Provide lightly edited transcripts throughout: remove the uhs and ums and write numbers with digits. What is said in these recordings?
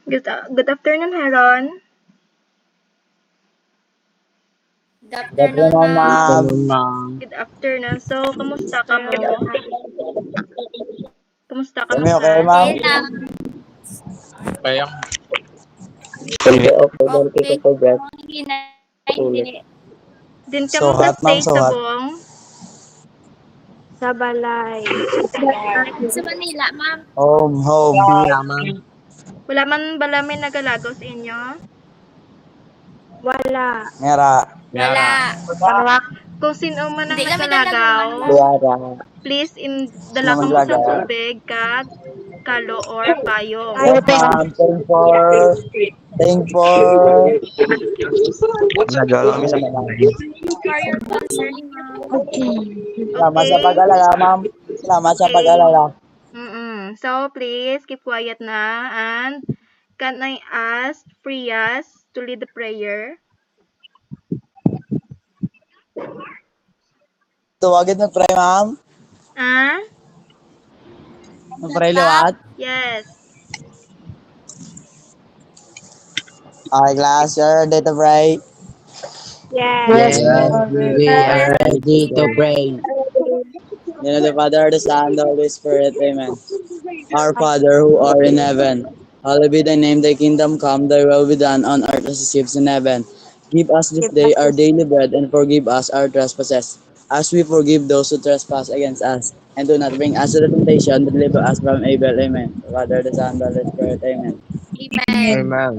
Good afternoon, Heron. Good afternoon, ma'am. Good afternoon. So, kamusta ka mo? Kamusta ka mo, Kami okay, Han? ma'am? Okay lang. Kaya Okay, okay. Dahil Okay. kita project. Hindi na, hindi. Din ka So mo hot, ma'am, stay so sa hot. buong? Sa balay. Sa Manila, ma'am. Home. wala, ma'am. Wala man bala may nagalagaw sa inyo? Wala. Mera. Wala. Kung sino man ang Hindi kami nagalagaw, dalaguan, ma'am. Luara. please Sino dala ka man mo sa talaga? tubig, kag kalo or payong. Yes, ma'am. Thank for. Nagala kami sa balay. For your concern, ma'am. Salamat sa Okay? pag-alala, ma'am. Salamat sa Okay. pag-alala. So, please keep quiet na, and can I ask Prias to lead the prayer? Tuwagin mo, pray, ma'am. Ah? Pray liwat. Yes. Okay, class. You're ready to pray. Yes. We are ready to pray. In the name of the Father, the Son, the Holy Spirit. Amen. Our Father who art in heaven, hallowed be thy name, thy kingdom come, thy will be done on earth as it is in heaven. Give us this day our daily bread and forgive us our trespasses, as we forgive those who trespass against us. And do not bring us to the temptation, but deliver us from evil. Amen. The Father, the Son, the Holy Spirit. Amen. Amen. Amen.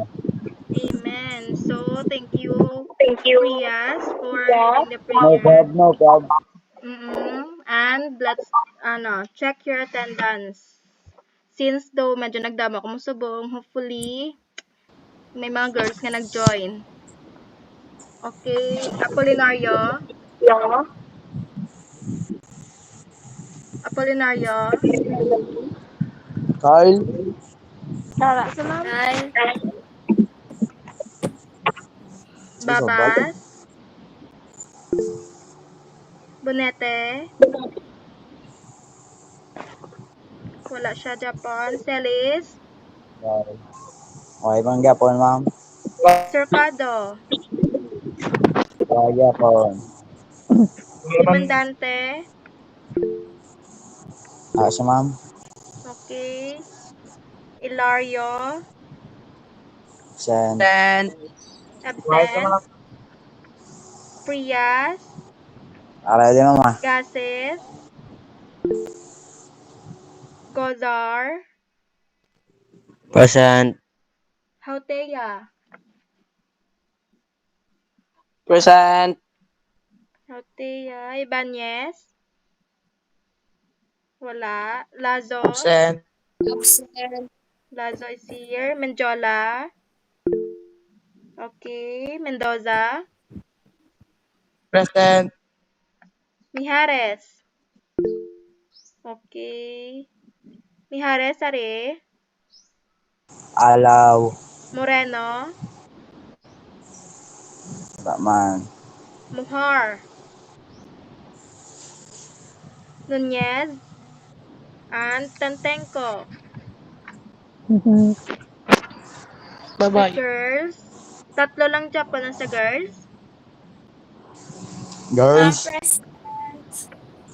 Amen. So, thank you, Prias, for leading the No prayer. problem, no problem. And let's check your attendance. Since though medyo nagdama ko mo subong, hopefully may mga girls nga nag-join. Okay, Apolinario. Carl, Tara sa ma'am. Dahil, susobal. Babas, Bonete, wala siya Japan, Celis, Okay, bang gapon, ma'am? Cercado, Okay, gapon. Dimandante, Siya, ma'am? okay, Ilario, Sen. absent, Prias, Ready, mama? Gases, Gozar, Present. Hautea, Present. Ibanez, wala, Lazo, Present. absent. Lazo is here, Menjola, okay, Mendoza, Present. Mijares, okay, Mijares are, Alaw. Moreno, Man. Muhar, Nunez, and Tantenko. The girls, tatlo lang Japan sa girls, Girls. Present.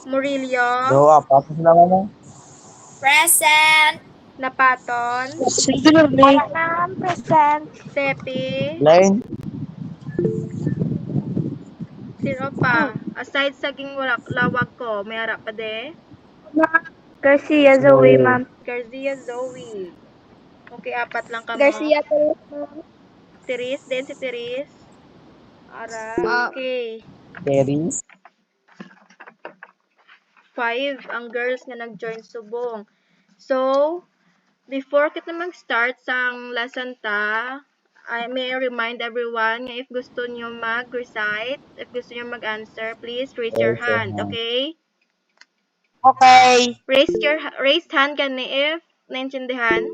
Murillo, Do, apat sila, mama? Present. Napaton, Ma'am, present. Tepi, Blaine? sino pa? Aside sa lawag ko, may harap pa de? Garcia Zoe, ma'am. Garcia Zoe. Okay, apat lang ka mo. Garcia Torres, ma'am. Tiris din, si Tiris. Ara, okay. Terry? 5 ang girls nga nag-join subong. So, before kita mag-start sang lesson ta, I may remind everyone nga if gusto nyo mag-recite, if gusto nyo mag-answer, please raise your hand, okay? Okay. Raise hand gani if naintindihan.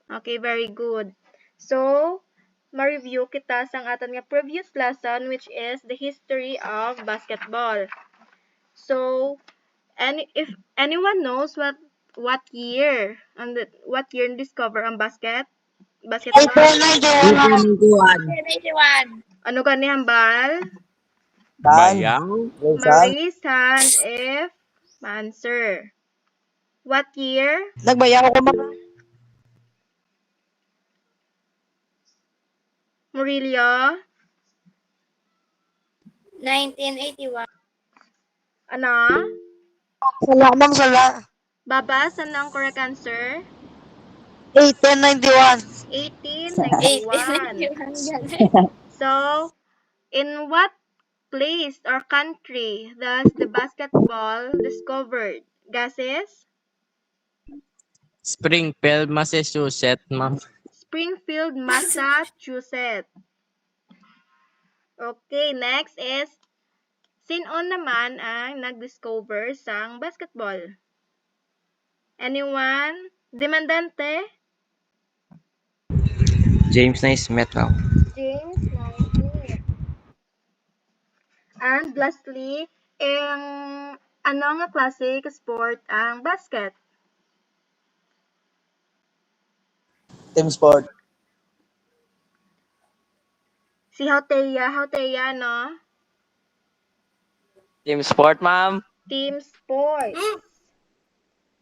Okay, very good. So, ma-review kita sang atan nga previous lesson which is the history of basketball. So, If anyone knows what year discover ang basketball? 1891. 91. Ano gani hambal? Bayang. Marie Sand F. Manser. What year? Nagbayang ako ma'am. Murillo? 1981. Ano? Sala ma'am, sala. Baba, saan ang correct answer? 1891. 1891. 1891. So, in what place or country does the basketball discovered? Guesses? Springfield, Massachusetts, ma'am. Springfield, Massachusetts. Okay, next is, sino naman ang nag-discover sang basketball? Anyone? Demandante? James Naismith, ma'am. James Naismith. And lastly, ano nga klase ka sport ang basket? Team sport. Si Hauteya, no? Team sport, ma'am. Team sports.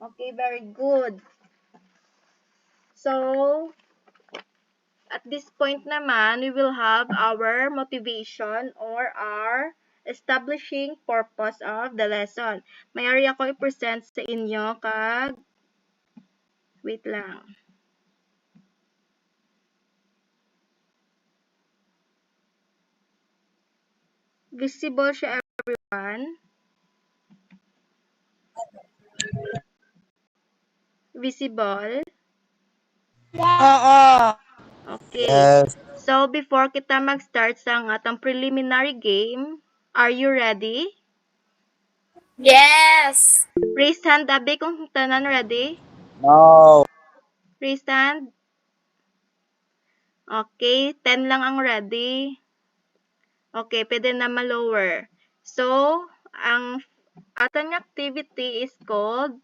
Okay, very good. So, at this point naman, we will have our motivation or our establishing purpose of the lesson. Mayari ako i-present sa inyo kag wait lang. Visible siya, everyone? Visible? Oo. Okay. Yes. So, before kita mag-start sa atong preliminary game, are you ready? Yes. Raise hand, Abi, kung tanan ready. No. Raise hand. Okay, 10 lang ang ready. Okay, pwede na ma-lower. So, ang atong activity is called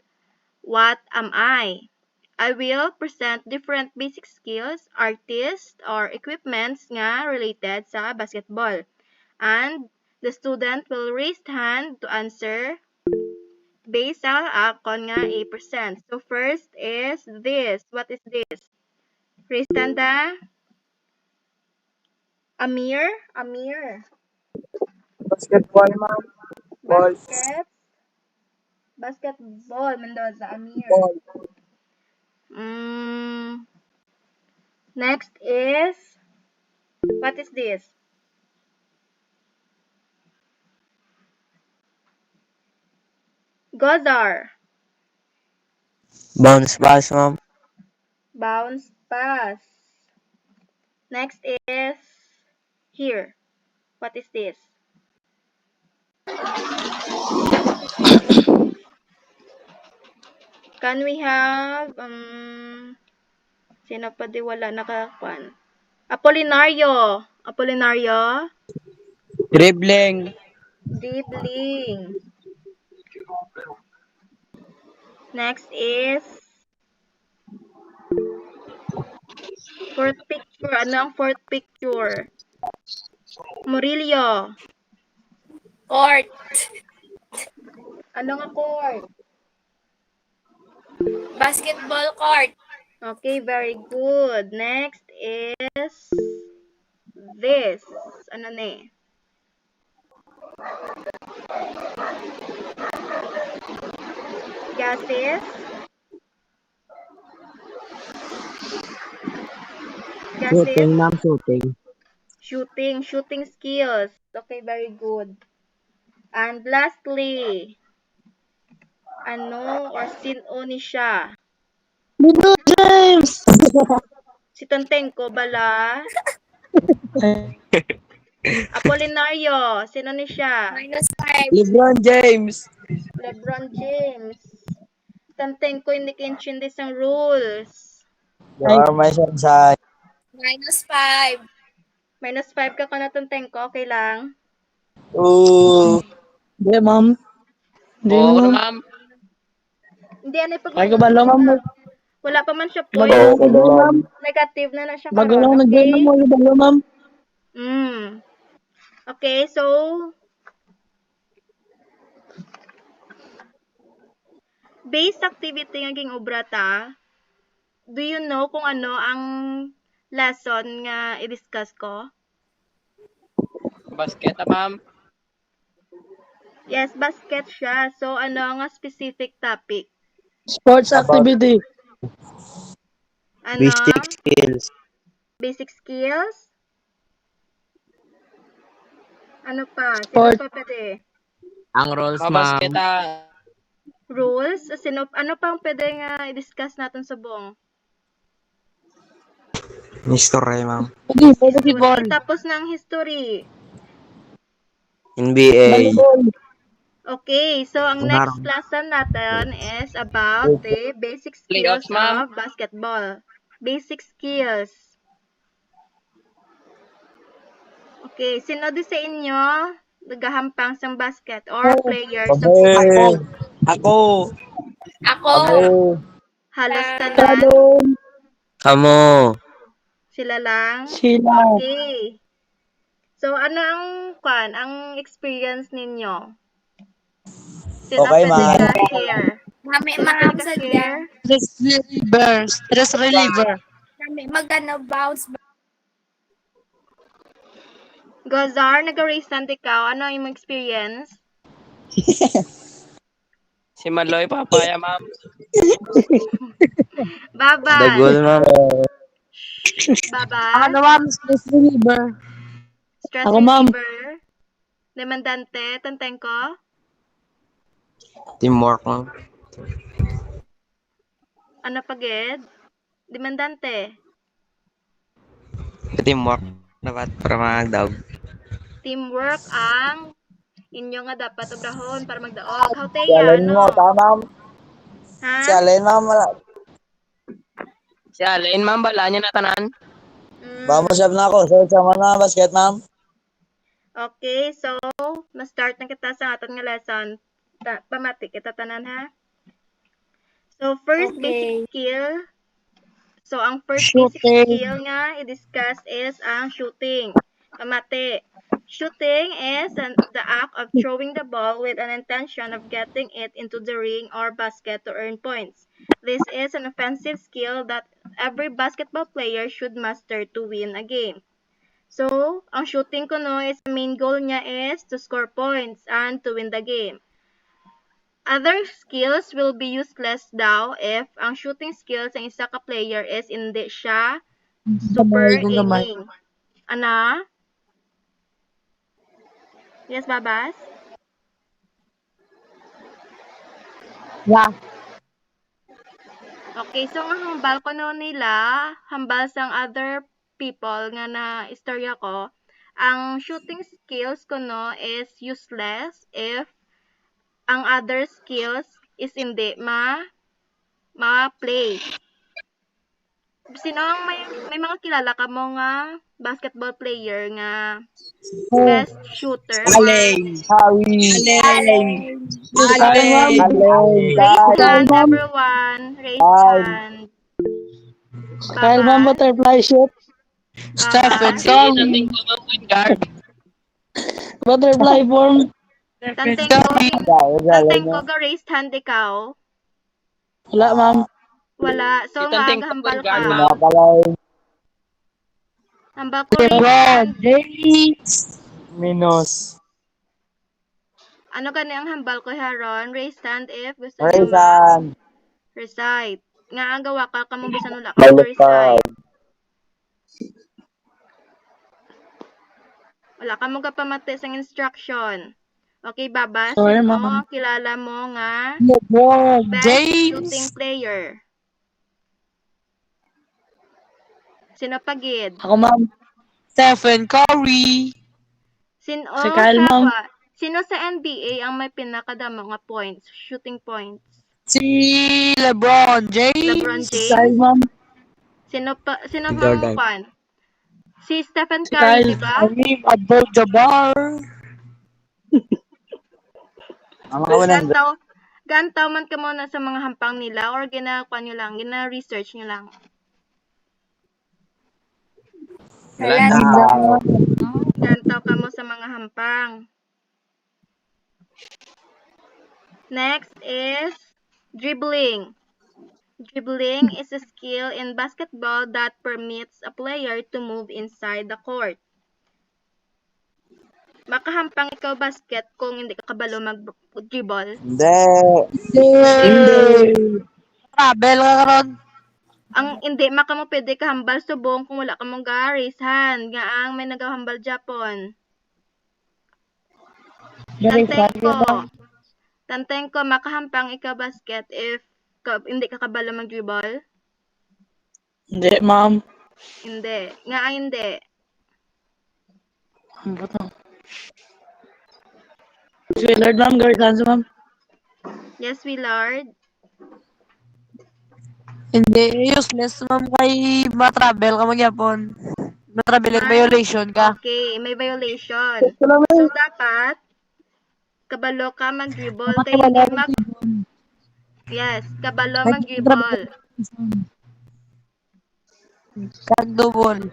What Am I? I will present different basic skills, artists, or equipments nga related sa basketball. And the student will raise hand to answer based sa akon nga i-present. So, first is this. What is this? Raise hand da. Amir? Basketball, ma'am. Ball. Basketball, Mendoza, Amir. Ball. Next is, what is this? Gozar. Bounce pass, ma'am. Bounce pass. Next is, here. What is this? Can we have, sino pa di wala nakakuan? Apolinario. Dribbling. Next is, fourth picture. Ano ang fourth picture? Murillo. Court. Ano nga court? Basketball court. Okay, very good. Next is this. Ano ne? Gases? Shooting, ma'am, shooting. Shooting skills. Okay, very good. And lastly, ano or sino ni siya? LeBron James. Si Tontenko bala? Apolinario, sino ni siya? -5. LeBron James. LeBron James. Tontenko hindi kinchindi sang rules. You are my sunshine. -5. -5 ka na Tontenko, okay lang? Ooh. Yeah, ma'am. Hindi Oo, ma'am. ma'am. Hindi, ano yung Ay, kabalo ma'am. wala pa man siya Bago point. lang nag-join ma'am. Negative na siya Bago karon. lang nag-join Okay? ma'am. Kabalo ma'am. Okay, so base activity nga ging obra ta. Do you know kung ano ang lesson nga i-discuss ko? Basket, ma'am. Yes, basket siya. So, ano nga specific topic? Sports activity. Ano? Basic skills. Basic skills? Ano pa? Sino Sport. pa pwede? Ang rules, ma'am. Basket, Rules? Ano pang pwede nga i-discuss natin sa buong? history, ma'am. Volleyball. Tapos ng history. NBA. Volleyball. Okay, so ang next lesson natin is about the basic skills Playoffs, ma'am. of basketball. Basic skills. Okay, sino di sa inyo nagahampang sa basket or player sa Ako. Ako. Ako. halos Ah. tanan? Kamo. Sila lang? Sila. Okay. So, ano ang experience ninyo? Sino Okay, pwede ma'am. ka-share? Mami, Sino ma'am, pwede sadya. ka-share? Stress reliever. Mami, magano bounce. Gozar, nag-raise hand ikaw. Ano yung experience? Si Maloy, papaya, ma'am. Babas. Dagol, ma'am. Babas. Ano ma'am? Stress reliever. Stress Ako, ma'am. reliever. Demandante. Tantengko. Teamwork, ma'am. Ano pagid? Demandante. Teamwork. Dapat para magdaog. Teamwork ang inyo nga dapat obrahon para magdaog. How Si Teya, Allen mo, ano? tama ma'am. Ha? Si Allen, ma'am. Si Alain, ma'am, bala niya na tanan. Vamos siya na ako. So, sama na basket, ma'am. Okay, so ma-start na kita sa aton nga lesson. Pamati kita tanan ha. So first basic Okay. skill. So ang first Shooting. basic skill nga i-discuss is ang shooting. Pamati. Shooting is the act of throwing the ball with an intention of getting it into the ring or basket to earn points. This is an offensive skill that every basketball player should master to win a game. So, ang shooting ko no is the main goal niya is to score points and to win the game. Other skills will be useless daw if ang shooting skills ng isa ka player is hindi siya super aiming. Ana? Yes, Babas? Yeah. Okay, so ang hambal ko no nila, hambal sang other people nga na istorya ko, ang shooting skills ko no is useless if ang other skills is hindi ma-play. Sino ang may mga kilala ka mo nga basketball player nga best shooter? Harry. Raise hand, everyone. Raise hand. Kyle ma'am, Babas. butterfly shoot. Stephen Curry. Guard. Butterfly form. Tantengko ga raised hand ikaw. Wala ma'am. Wala. So, Si Tantengko hambal point guard, ka. Napalay. Hambal ko raised hand. Minus. Ano gani ang hambal ko haron? Raise hand if gusto niyo Raysan. recite. Nga ang gawa ka mo bisan wala ka recite. Wala ka mo kapamati sa instruction. Okay, Baba. Sorry, Sino ma'am. kilala mo nga LeBron best shooting player? Sino pagid? Ako ma'am. Stephen Curry. Sino Si Kyle, ma'am. Sino sa NBA ang may pinakadamo nga points, shooting points? Si LeBron James. LeBron James? Kyle ma'am. Sino Jordan. mo pan? Si Stephen Si Curry, Kyle. di ba? Kareem Abdul-Jabbar. Ang mga 100. Gantaw man ka muna sa mga hampang nila or gina-research nyo lang. Wala Wala dito. Gantaw ka mo sa mga hampang. Next is dribbling. Dribbling is a skill in basketball that permits a player to move inside the court. Makahampang ikaw basket kung hindi ka kabalo mag-dribble. Hindi. Travel ka karon. Ang hindi maka mo pwede kahambal subong kung wala ka mong ga-racehan. Nga ang may nagahambal Japon. Tanteng ko, makahampang ikaw basket if hindi ka kabalo mag-dribble? Hindi, ma'am. Hindi. Nga ang hindi. Ang bato. Willard, ma'am. Girls answer, ma'am. Yes, Willard. Hindi, useless ma'am kay matravel ka magyapon. Matravel yung violation ka. Okay, may violation. So, dapat kabalo ka mag-dribble kay hindi Yes, kabalo mag-dribble. Kag double.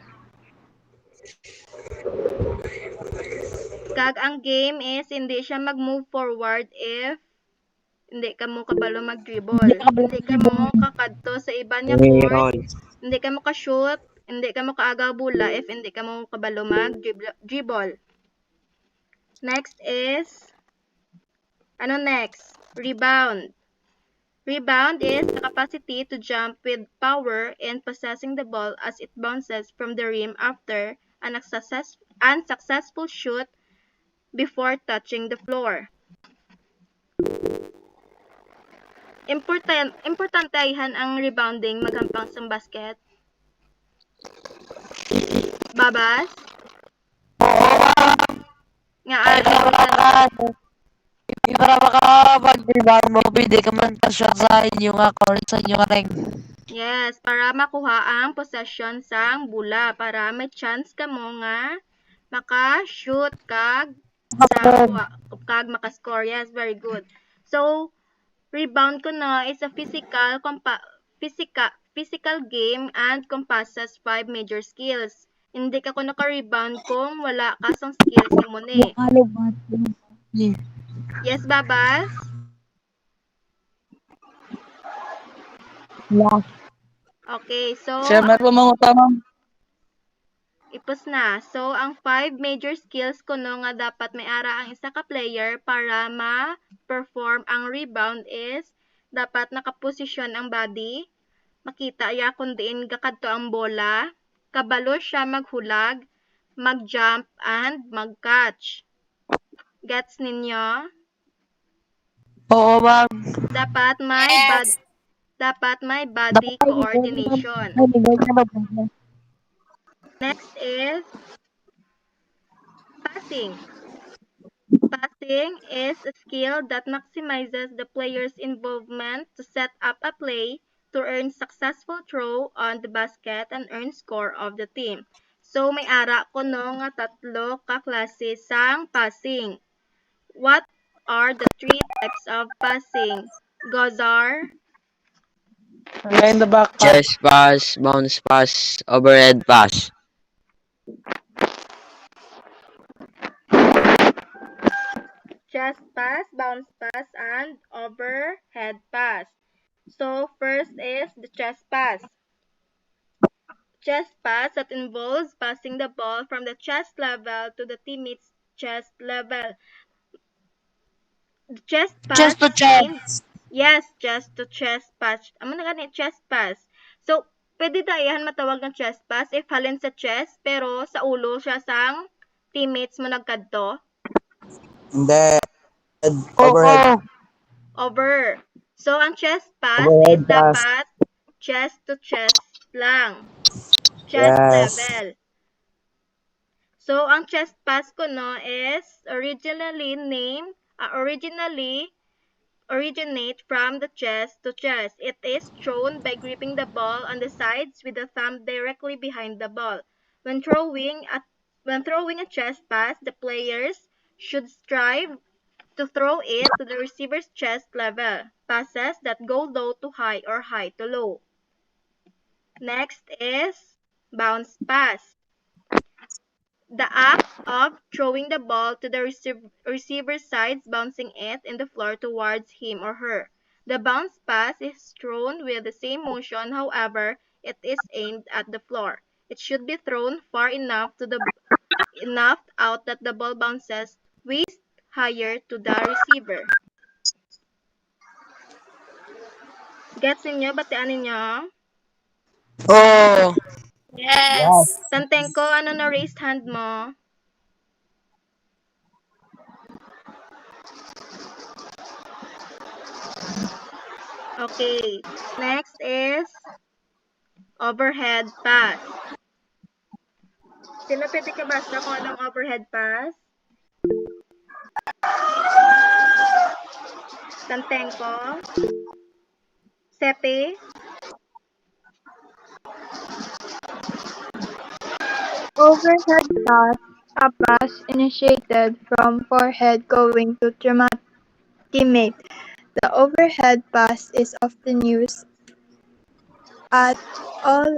Kag ang game is hindi siya mag-move forward if hindi ka mo kabalo mag-dribble. Hindi ka mo kakadto sa iba niya court. Hindi ka mo ka-shoot. Hindi ka mo kaagaw bola if hindi ka mo kabalo mag-dribble. Next is next? Rebound. Rebound is the capacity to jump with power and possessing the ball as it bounces from the rim after an unsuccessful shoot before touching the floor. Importante ayhan ang rebounding maghampang sa basket. Babas? Nga Para makapag-rebound mo, pwede ka man pa-shot sa inyo nga court, sa inyo nga ring. Yes, para makuha ang possession sang bola para may chance ka mo nga maka-shoot kag maka-score. Yes, very good. So, rebound ko na is a physical game and compasses 5 major skills. Hindi ka ko naka-rebound kung wala ka sang skills ni mo ni. Yes, Babas? Yeah. Okay, so Siya, meron po mga ma'am. ipos na. So, ang 5 major skills ko no nga dapat may ara ang isa ka player para ma-perform ang rebound is dapat nakaposisyon ang body, makita ya kung diin gakadto ang bola, kabalo siya maghulag, mag-jump, and mag-catch. Gets ninyo? Oo ma'am. Dapat may body coordination. Next is passing. Passing is a skill that maximizes the player's involvement to set up a play to earn successful throw on the basket and earn score of the team. So, may ara ko no nga tatlo ka klase sang passing. What are the 3 types of passing? Gozar, In the back pass. Chest pass, bounce pass, overhead pass. chest pass, bounce pass, and overhead pass. So, first is the chest pass. Chest pass that involves passing the ball from the chest level to the teammate's chest level. The chest pass Chest to chest. Yes, chest to chest pass. Amo na gani chest pass. So, pwede dayahan matawag ng chest pass if halin sa chest pero sa ulo siya sang teammates mo nagkadto. Hindi. Overhead. Over. So, ang chest pass Overhead is pass. dapat chest to chest lang. Chest Yes. level. So, ang chest pass ko no is originate from the chest to chest. It is thrown by gripping the ball on the sides with the thumb directly behind the ball. When throwing a chest pass, the players should strive To throw it to the receiver's chest level. Passes that go low to high or high to low. Next is bounce pass. The act of throwing the ball to the receiver's sides, bouncing it in the floor towards him or her. The bounce pass is thrown with the same motion, however, it is aimed at the floor. It should be thrown far enough out that the ball bounces waist higher to the receiver. Gets ninyo? Batian ninyo? Oh. Yes. Tantengko, ano na raised hand mo? Okay. Next is overhead pass. Sino pwede ka basta kung anong overhead pass? Tantengko? Sepe? Overhead pass, a pass initiated from forehead going to teammate. The overhead pass is often used at all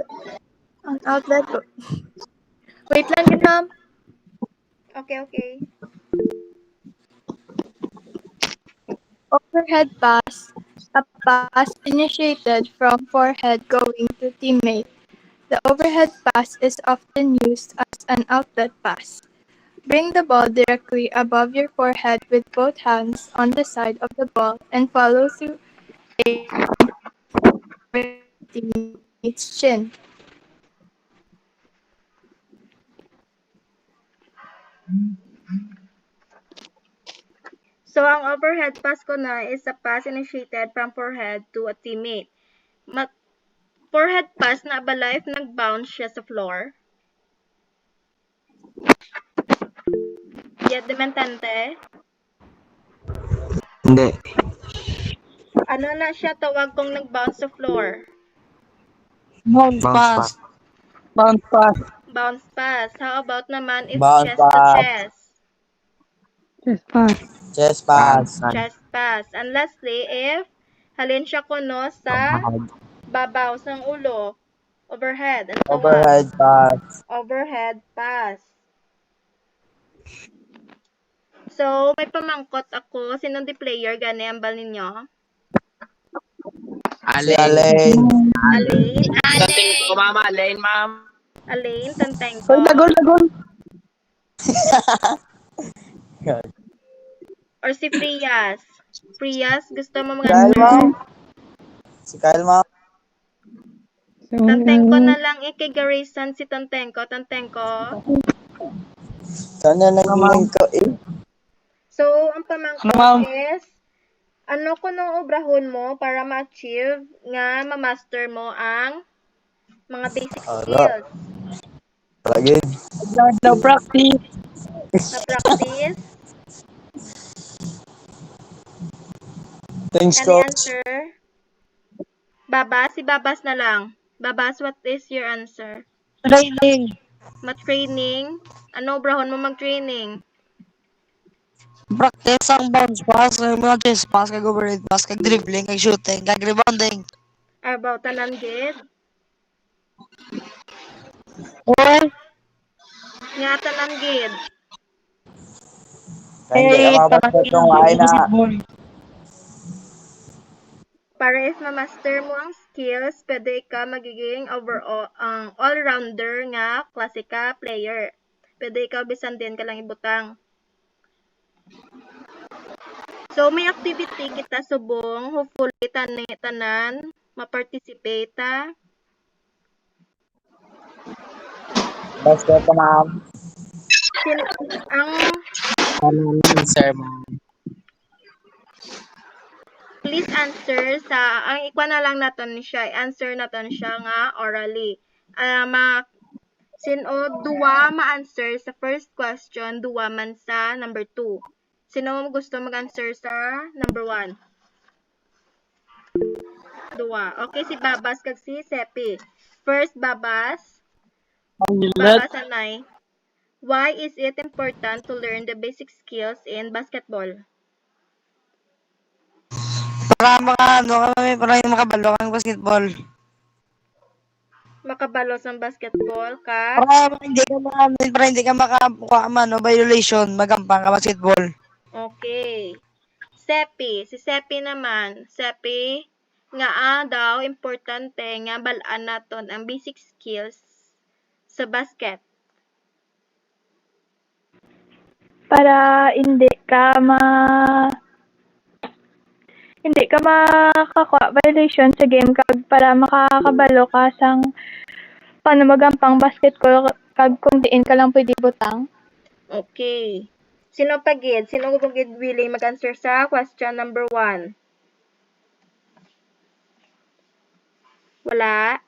on outlet. Wait lang yun, ma'am. Okay. Overhead pass, a pass initiated from forehead going to teammate. The overhead pass is often used as an outlet pass. Bring the ball directly above your forehead with both hands on the side of the ball and follow through teammate's chin. So, ang overhead pass ko na is a pass initiated from forehead to a teammate. Forehead pass na abala if nag-bounce siya sa floor. Yet dementante. Hindi. Ano na siya tawag kung nag-bounce sa floor? Bounce pass. Bounce pass. Bounce pass. How about naman if Bounce chest to pass. chest? Yes, pass. Chest pass. Chest pass. And lastly, if halin siya kuno sa babaw ng ulo. Overhead. Ang tawag? Overhead pass. Overhead pass. So, may pamangkot ako. Sinong di player gani ang bal ninyo? Si Alain. Alain? Dating ko, mama. Alain, ma'am. Alain, tanteng Hoy, ko. lagon. Or si Prias? Prias, gusto mo Kyle, ma'am. mag-answer? Si Kyle, ma'am. Tantengko na lang kay Garrison si Tantengko. Sana naging ko eh. So, ang pamangkot Ma'am. is, ano ko nung obrahon mo para ma-achieve nga ma-master mo ang mga basic skills Lagi. No practice. na practice? Thanks, Any coach. answer? Babas? Si Babas na lang. Babas, what is your answer? Training. Ma-training? Ano obrahon mo mag-training? Practice ang bounce pass, kag mga chest pass, kag overhead pass, kag dribbling, kag shooting, kag rebounding. About tanan gid? Or, Nga tanan gid. Hindi ka mapasok kung ay na. Para if ma-master mo ang skills, pwede ka magiging overall all-rounder nga klase ka player. Pwede ikaw bisan din ka lang ibutang. So may activity kita subong, hopefully tanan ma-participate ta. Basta ka, ma'am. Sir, ma'am. Please answer sa ang ikwa na lang naton siya, answer naton siya nga orally. Sino duwa ma-answer sa first question, duwa man sa number 2. Sino gusto mag-answer sa number 1? Duwa. Okay, si Babas kag si Sepi. First, Babas. Babas anay. Why is it important to learn the basic skills in basketball? Para makabalo kang basketball. Makabalo sa basketball ka? Para hindi ka makakuha violation, magampang ka basketball. Okay. Sepi. Si Sepi naman. Sepi, nga daw, importante nga balaan naton ang basic skills sa basket. Para hindi ka makakuha violation sa game kag para makakabalo ka sang paano magampang basketball kag kung diin ka lang pwede butang. Okay. Sino pagid? Sino pagid willing mag-answer sa question number 1? Wala?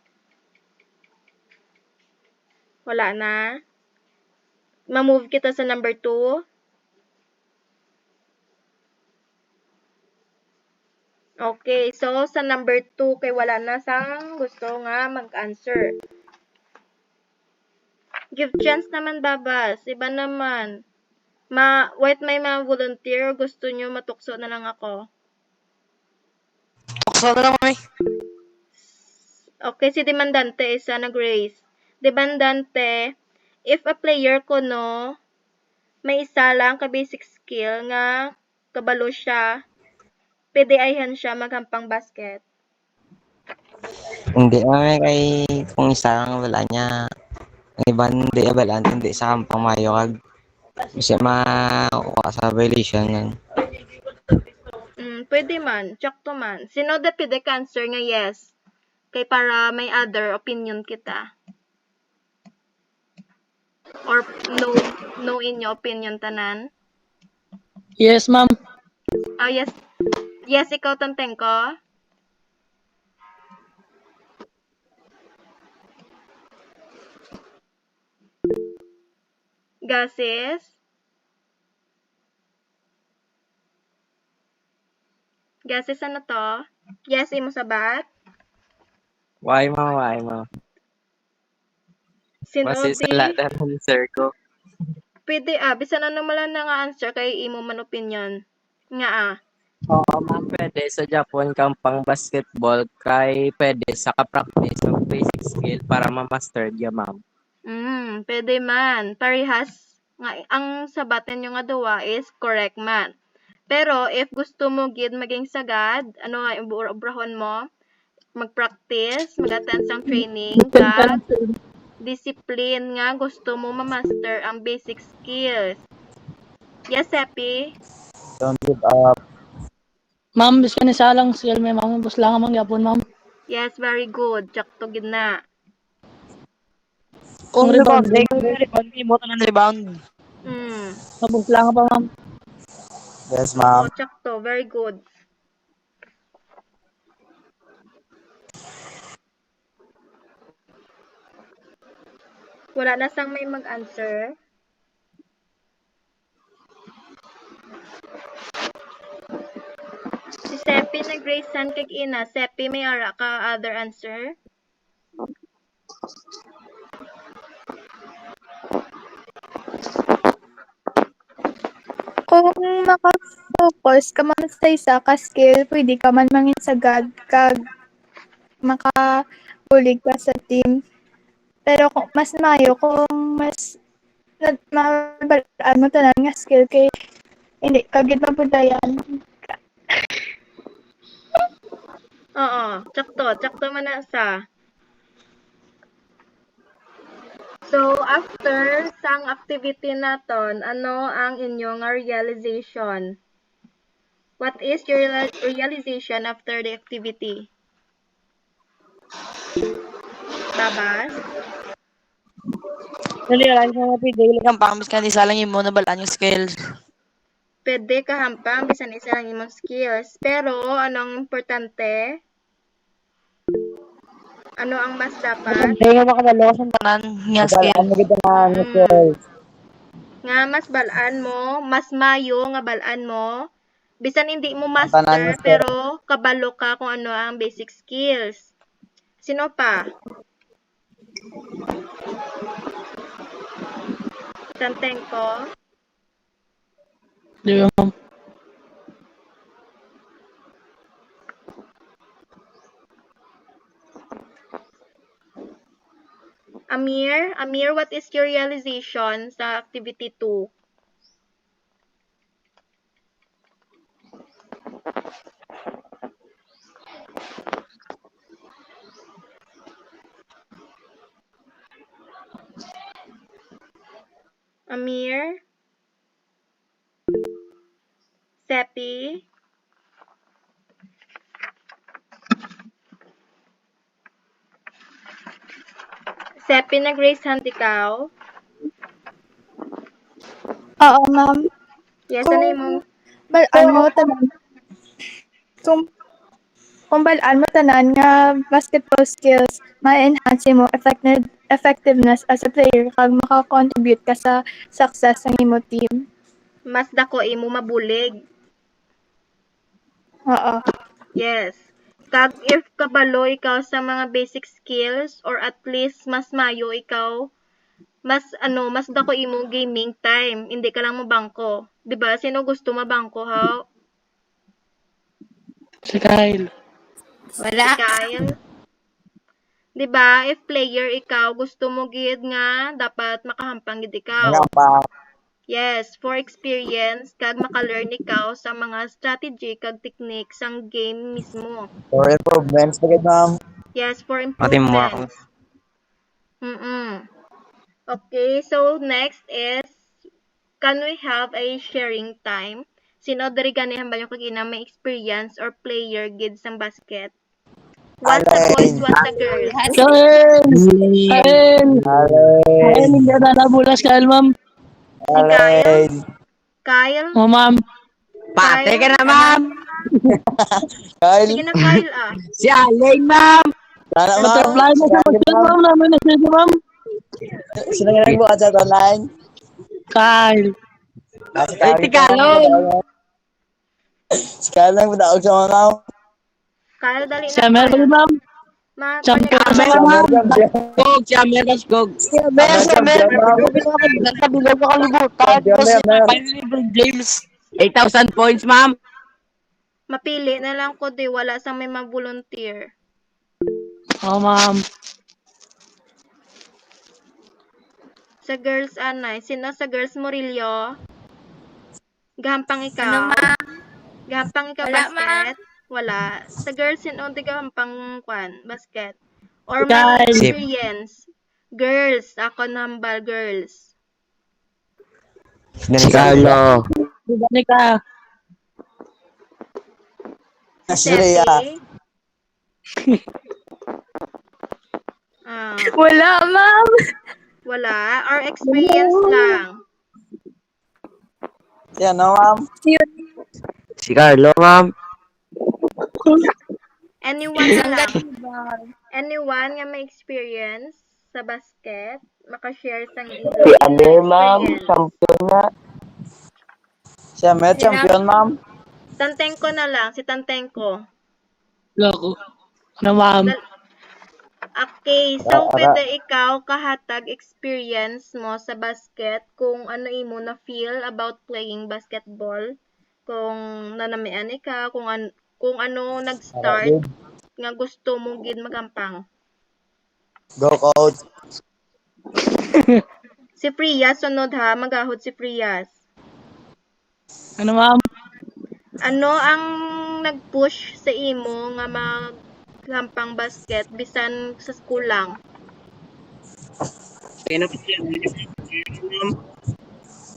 Wala na? Ma-move kita sa number 2? Okay, so sa number 2 kay wala na sang gusto nga mag-answer. Give chance naman, babas. Iba naman. Wait, may mga volunteer. Gusto nyo matukso na lang ako. Tukso na lang kami. Okay, si Demandante isa na Grace. Demandante, if a player ko no, may isa lang ka basic skill nga kabalo siya, pwede ayhan siya maghampang basket. Hindi kay kung isa lang wala niya. Ang iba hindi abalan, hindi sa kampang mayo kag kasi makuha sa violation yan. Pwede man, tsakto man. Sino da pwede answer nga yes? Kay para may other opinion kita. Or no inyo opinion tanan? Yes, ma'am. Yes. Yes, ikaw tanteng ko. Gases. Gases ano to? Yes, imo sabat? Why mo? Sino Kasi sa di? lahat ng answer ko. Pwede bisan ano man lang nga answer kay imo man opinion. Nga Oo, ma'am, pwede sa Japon kang pang basketball kay pwede sa ka-practice ng basic skill para ma-master niya, ma'am. Pwede man. Parehas nga ang sabaten nyo nga duwa is correct man. Pero if gusto mo gid maging sagad, ano nga ibubrahon mo? Mag-practice, mag-attend sang training, kag discipline nga gusto mo ma-master ang basic skills. Yes, Epi? Don't give up. Ma'am, bis ka ni salang skill may ma'am. Bus lang amang yapon, ma'am. Yes, very good. Tsakto gid na. Kung rebound, rebound, mo to ng rebound. Tapos lang pa, ma'am. Yes, ma'am. Tsakto. Very good. Wala na sang may mag-answer. Si Seppi na Grayson kag ina. Seppi, may ara ka other answer? Kung maka-focus ka man sa isa ka skill, pwede ka man mangin sagad kag makabulig ka sa team. Pero kung mas mayo kung mas mabalaan mo tanan nga skill kay hindi ka gid mabudayan. Oo, tsakto man na sa. So, after sang activity naton, ano ang inyong realization? What is your realization after the activity? Babas? Realize mo na pwede kang pangambas ka isa lang mo na balaan yung skills. Pwede kahampang bisan isa lang imong skills. Pero, anong importante? Ano ang mas dapat? Hindi nga makabalo ka sa tanan nga skill. Ano kita na skills? Nga mas balaan mo, mas mayo nga balaan mo. Bisan hindi mo Tanan master, mo, sir. pero kabalo ka kung ano ang basic skills. Sino pa? Tanteng ko. Di ba, ma'am? Amir, what is your realization sa activity 2? Amir? Seppi? Seppi, nag-raise hand ikaw? Oo, ma'am. Yes, ano yung Balaan mo tanan kung balaan mo tanan nga basketball skills, ma-enhance mo effectiveness as a player kag maka-contribute ka sa success ng imo team. mas dako imo mabulig? Oo. Yes. Kag if kabalo ikaw sa mga basic skills or at least mas mayo ikaw, mas dako imo gaming time, hindi ka lang mabangko. 'Di ba? Sino gusto mabangko ha? Si Kyle. Si Kyle. 'Di ba? If player ikaw, gusto mo gid nga dapat makahampang gid ikaw. Yes, for experience kag maka-learn ikaw sa mga strategy kag techniques sang game mismo. For improvements, agad, ma'am. Yes, for Teamwork. improvements. Okay, so next is, can we have a sharing time? Sino dari ganihan ba yung kagina may experience or player gid sang basket? One sa boys, one sa girls. Kyle! Kyle, hindi na nabulas Kyle, ma'am. Si Kyle? Kyle? O, ma'am. Pate ka na, ma'am! Kyle, Sige na, Kyle Si Aleng, ma'am! sana, ma'am. Butterfly na sa basket, ma'am. Namin na siya, ma'am. Sino nga nagbukas sa online? Kyle. Si Kyle. Si Kyle lang budaog sa mga, ma'am. Kyle, dali Si na, Amer ko, Kyle. ma'am. Champion Connect sa ka. ma'am. Gog, si Amer, let's go. Si Amer! Bilog ko kalibutan. Kasi LeBron James. 8,000 points, ma'am. Mapili na lang ko di, wala sang may mag-volunteer. O, ma'am. Sa girls, anay. Sino sa girls, Murillo? Gahampang ikaw? Gahampang ikaw basket? Wala. Sa girls, sino di gahampang basket? Or may Guys. experience? Girls. Ako nambal, girls. Si Carlo. Balik ka. Si Rhea. Wala, ma'am. Wala. Or experience lang? Si ano, ma'am? Si Carlo, ma'am. Anyone na lang? Anyone nga may experience sa basket? Makashare sang ilo. Si Amir, ma'am. Experience. Champion nga. Si Amet, champion, ma'am. Tantengko na lang. Si Tantengko. Loko. Na, ma'am. Okay, so pwede ikaw kahatag experience mo sa basket kung ano imo na feel about playing basketball, kung nanamian ka, kung ano nag-start nga gusto mo gid magampang. Go, coach. Si Priya sunod ha, magahod si Priyas. Ano, ma'am? Ano ang nag-push sa imo nga maghampang basket bisan sa school lang?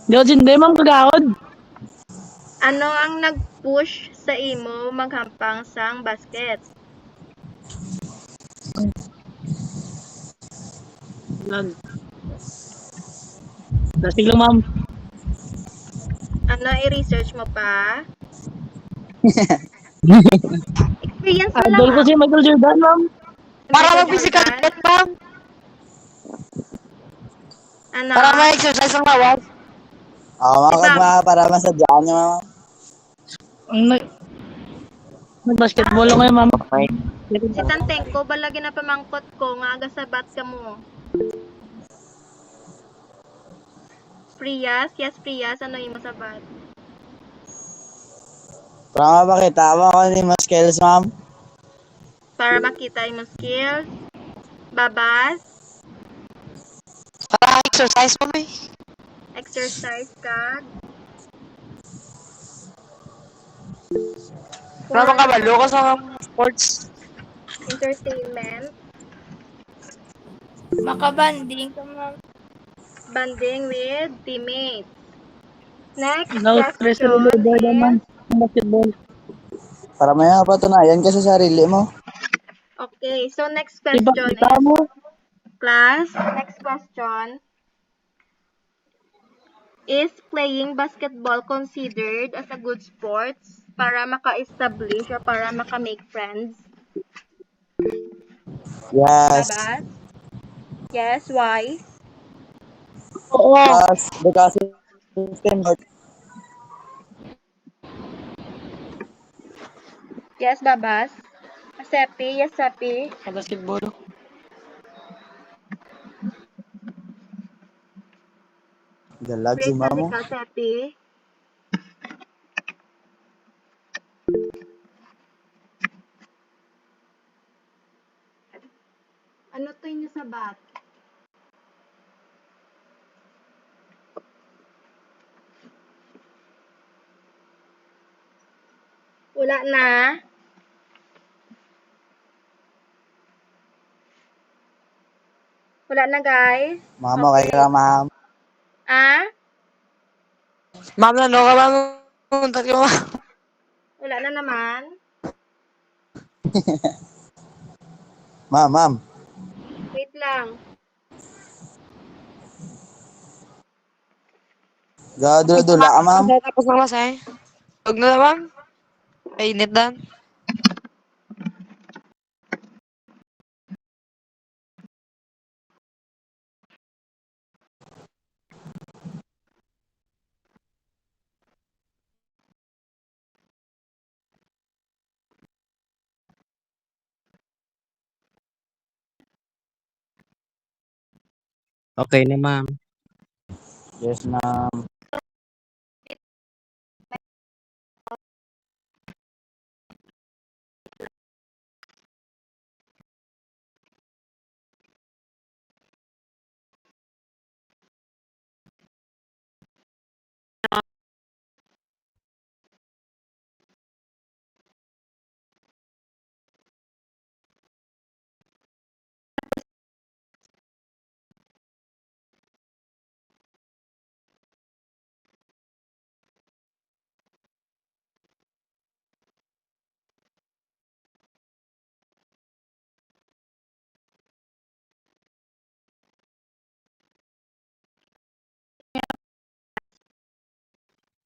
Hindi, ma'am, kagahod. Ano ang nag-push sa imo maghampang sang basket? Dasig lang, ma'am. Ano, i-research mo pa? Experience mo lang Idol ko si Michael Jordan, ma'am. Para mag-physical fit, ma'am. Ano? Para ma-exercise ang lawas. Para masadyaan niyo, ma'am. Nag-basketball lang ngayon, ma'am. Si Tantengko, balagi na pamangkot ko, nga aga sabat ka mo. Priyas? Yes, Priyas. Ano yung masabat? Para mapakita mo kung ano yung skills, ma'am. Para makita yung skills. Babas? exercise mo, may. Exercise kag Wala for ka balo ka sa sports. entertainment, Makabanding ka, ma'am. banding with teammates. Next No stress question reliever naman is, ng basketball. Para may mapatunayan ka sa sarili mo. okay, so next Diba, question kita is, mo? class, next question, is playing basketball considered as a good sports para maka-establish or para maka-make friends? Yes. Babas? Yes, why? Oo. Because it's teamwork. Yes, Babas? Sepi? Yes, Sepi? Sa basketball. Galag si Please, sabi mamo. ka, Sepi? Ano to yung sa bat? Wala na? Wala na, guys? Mamo, kay ka ma'am. Ah? Ma'am, ano ka, ma'am? Muntat ka, ma'am. Wala na naman? Ma'am. Wait lang. Gadula-dula ka, ma'am. Tapos ng klase. Huwag na, ma'am. Ay, init dan. Okay na, ma'am. Yes, ma'am.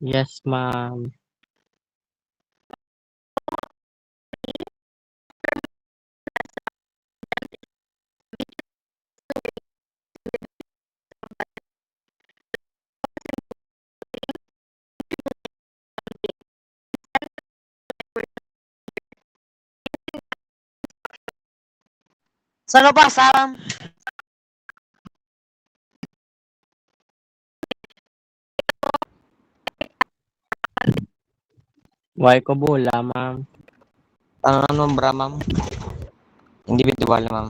Yes, ma'am. Saan pa, Sam? Why ko bola, ma'am? Ang nombra, ma'am? Individual, ma'am.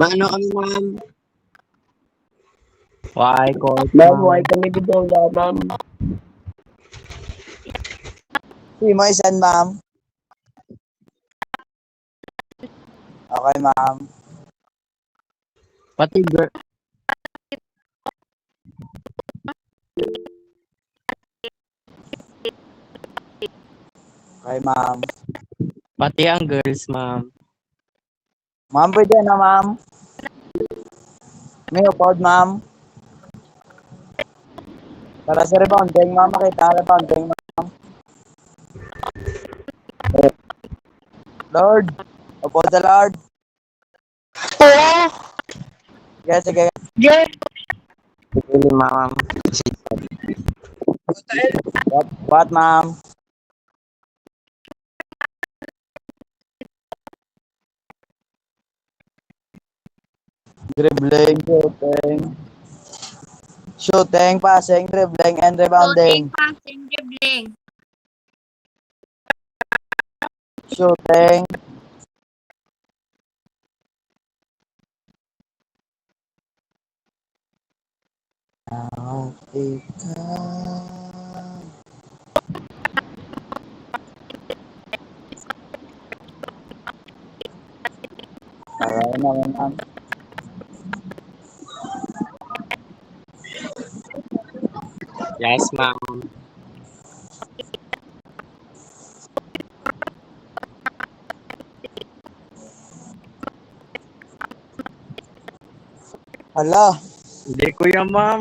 Maano kami, ma'am? Why ko, Ma'am, ma'am? why kami dito, ma'am? Si mo isan, ma'am. Okay, ma'am. Pati girl, Okay, ma'am. pati ang girls, ma'am. Ma'am, pwede na, ma'am. May upod, ma'am. Para sa rebounding, ma'am. Makita ang rebounding, ma'am. Lord. Upod sa Lord. Oo! Yes, sige. Yeah! Pili, ma'am. What, ma'am? Dribbling, shooting. Shooting, passing, dribbling, and rebounding. Passing, dribbling. Shooting. ikaw. Alright naman, ma'am. Yes, ma'am. Hala, Hindi ko yan, ma'am.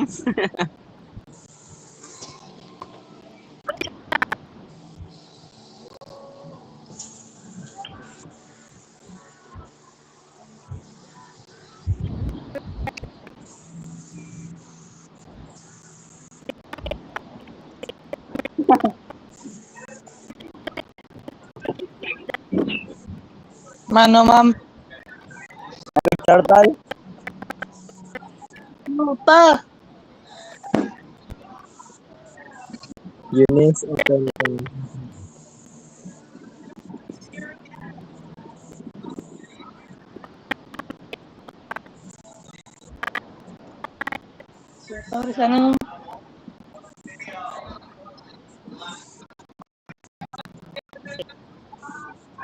Mano, ma'am? turtle. Puta! Eunice, open ko. Sorry, sana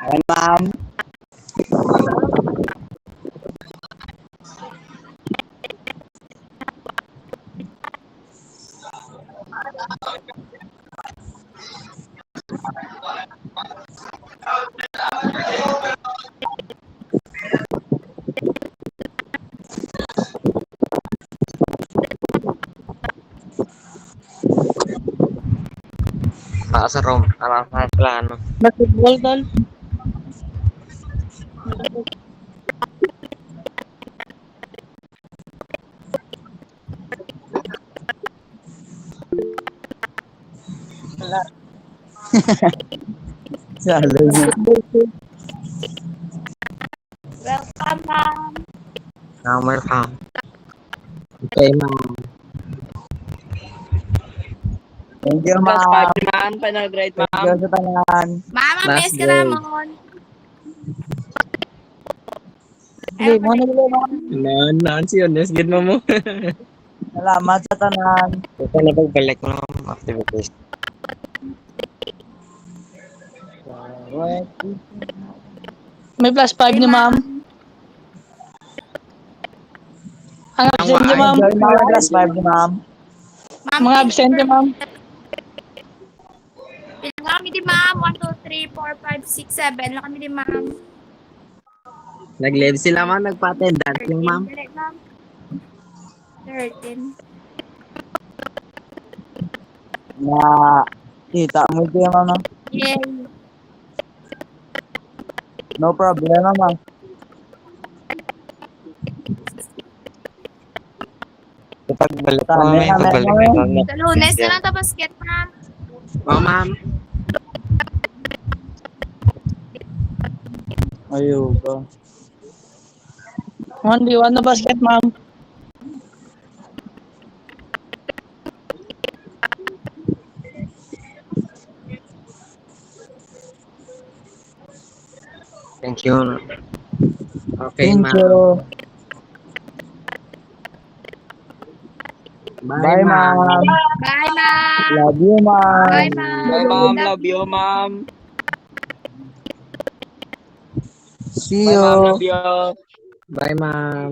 Ayan, ma'am. Sa room. Sa plano. basketball, tol. Sabi niya. Welcome, ma'am. Welcome. Okay, ma'am. Thank you, Class ma'am. 5 ma'am. Final grade, Thank ma'am. you sa tanan. Ma'am, ang Last best ka grade. Ramon. Hindi, mo na nila, ma'am. Naan si Eunice. Gid mo mo. Salamat sa tanan. Ito na pagbalik mo activities. May plus 5 ni ma'am. Ang absent niyo, ma'am. Enjoy, ma'am. Class 5 ni ma'am. Mga absent niyo, ma'am. Ilang kami di ma'am? 1, 2, 3, 4, 5, 6, 7. Ilang kami di ma'am? Nag-live sila, ma'am. Nagpa-attendance yung ma'am. 13. Dali, ma'am. 13. Na kita mo ito, ma'am. Yay. No problem, ma'am. Pagbalik mo, Tama, may tama, pagbalik tama. mo. Sa Lunes na lang ta basket, ma'am. Oh, ma'am. Ayuga. 1v1 na basket, ma'am. Thank you. Okay, Thank ma'am. you. Bye, Bye, ma'am. Bye, ma'am. Love you, ma'am. Bye, ma'am. Bye, ma'am. Love you, ma'am. See Bye, ma'am. you. Love you. Bye, ma'am.